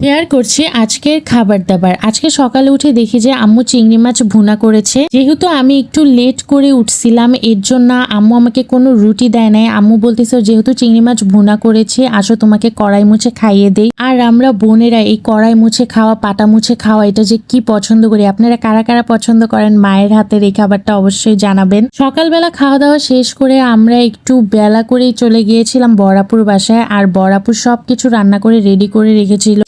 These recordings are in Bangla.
শেয়ার করছি আজকের খাবার দাবার। আজকে সকালে উঠে দেখি যে আম্মু চিংড়ি মাছ ভুনা করেছে। যেহেতু আমি একটু লেট করে উঠছিলাম, এর জন্য আম্মু আমাকে কোনো রুটি দেয় নাই। আম্মু বলতেছে যেহেতু চিংড়ি মাছ ভুনা করেছি, আসো তোমাকে কড়াই মুছে খাইয়ে দেই। আর আমরা বোনেরা এই কড়াই মুছে খাওয়া, পাটা মুছে খাওয়া, এটা যে কি পছন্দ করি। আপনারা কারা কারা পছন্দ করেন মায়ের হাতের এই খাবারটা অবশ্যই জানাবেন। সকালবেলা খাওয়া দাওয়া শেষ করে আমরা একটু বেলা করেই চলে গিয়েছিলাম বড়াপুর বাসায়। আর বড়াপুর সবকিছু রান্না করে রেডি করে রেখেছিল।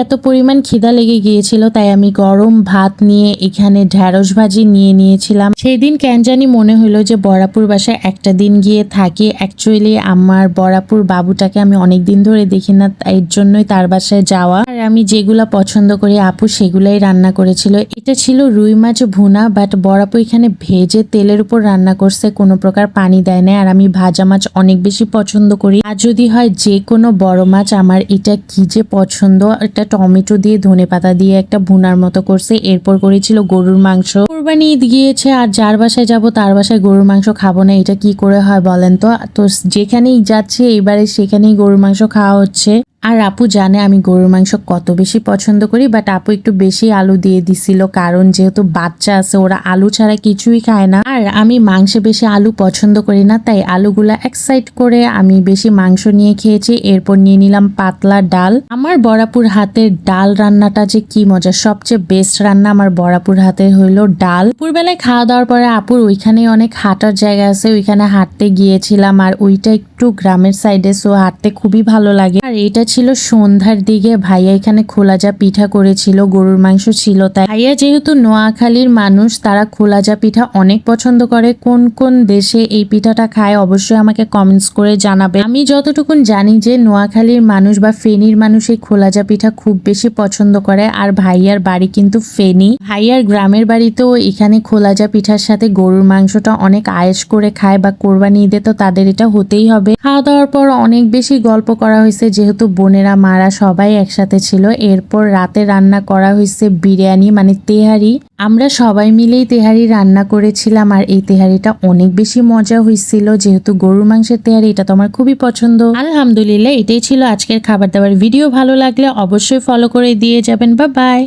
এত পরিমাণ খিদা লেগে গিয়েছিল, তাই আমি গরম ভাত নিয়ে এখানে ঢ্যাঁড়স ভাজি নিয়ে নিয়েছিলাম। সেই দিন কেন জানি মনে হলো যে বড়াপুর বাসায় একটা দিন গিয়ে থাকি। অ্যাকচুয়ালি আমার বড়াপুর বাবুটাকে আমি অনেক দিন ধরে দেখি না, এর জন্যই তার বাসায় যাওয়া। আর আমি যেগুলা পছন্দ করি আপু সেগুলাই রান্না করেছিল। এটা ছিল রুই মাছ ভুনা, বাট বড়াপু এখানে ভেজে তেলের উপর রান্না করছে, কোনো প্রকার পানি দেয় না। আর আমি ভাজা মাছ অনেক বেশি পছন্দ করি। আর যদি হয় যে কোনো বড় মাছ, আমার এটা কি যে পছন্দ। এটা টমেটো দিয়ে ধনেপাতা দিয়ে একটা ভুনার মতো করছে। এরপর করেছিল গরুর মাংস। কোরবানি ঈদ গিয়েছে, আর যার বাসায় যাব তার বাসায় গরুর মাংস খাবো না, এটা কি করে হয় বলেন তো। তো যেখানেই যাচ্ছি এইবারে সেখানেই গরুর মাংস খাওয়া হচ্ছে। আর আপু জানে আমি গরুর মাংস কত বেশি পছন্দ করি, বাট আপু একটু বেশি আলু দিয়ে দিছিল, কারণ যেহেতু বাচ্চা আছে ওরা আলু ছাড়া কিছুই খায় না। আর আমি মাংসে বেশি আলু পছন্দ করি না, তাই আলুগুলা এক সাইড করে আমি বেশি মাংস নিয়ে খেয়েছি। এরপর নিয়ে নিলাম পাতলা ডাল। আমার বড়াপুর হাতের ডাল রান্নাটা যে কি মজা, সবচেয়ে বেস্ট রান্না আমার বড়াপুর হাতের হইলো ডাল। দুপুরবেলায় খাওয়া দাওয়ার পরে আপুর ওইখানে অনেক হাঁটার জায়গা আছে, ওইখানে হাঁটতে গিয়েছিলাম। আর ওইটা একটু গ্রামের সাইডে, সো হাঁটতে খুবই ভালো লাগে। আর এটা ছিল সন্ধ্যার দিকে। ভাইয়া এখানে খোলাজা পিঠা করেছিল, গরুর মাংস ছিল। তাই ভাইয়া যেহেতু নোয়াখালীর মানুষ, তারা খোলাজা পিঠা অনেক পছন্দ করে। কোন কোন দেশে এই পিঠাটা খায় অবশ্যই আমাকে কমেন্টস করে জানাবে। আমি যতটুকুন জানি যে নোয়াখালীর মানুষ বা ফেনীর মানুষ এই খোলাজা পিঠা খুব বেশি পছন্দ করে। আর ভাইয়ার বাড়ি কিন্তু ফেনী। ভাইয়ার গ্রামের বাড়িতেও এখানে খোলাজা পিঠার সাথে গরুর মাংসটা অনেক আয়েশ করে খায়, বা কোরবানি ঈদে তো তাদের এটা হতেই হবে। খাওয়া দাওয়ার পর অনেক বেশি গল্প করা হয়েছে, যেহেতু বোনেরা মারা সবাই একসাথে ছিল। এরপর রাতে রান্না করা হয়েছে বিরিয়ানি, মানে তেহারি। আমরা সবাই মিলেই তেহারি রান্না করেছিলাম। আর এই তেহারিটা অনেক বেশি মজা হয়েছিল, যেহেতু গরুর মাংসের তেহারি, এটা তো আমার খুবই পছন্দ। আলহামদুলিল্লাহ, এটাই ছিল আজকের খাবার দাবার ভিডিও। ভালো লাগলে অবশ্যই ফলো করে দিয়ে যাবেন। Bye bye.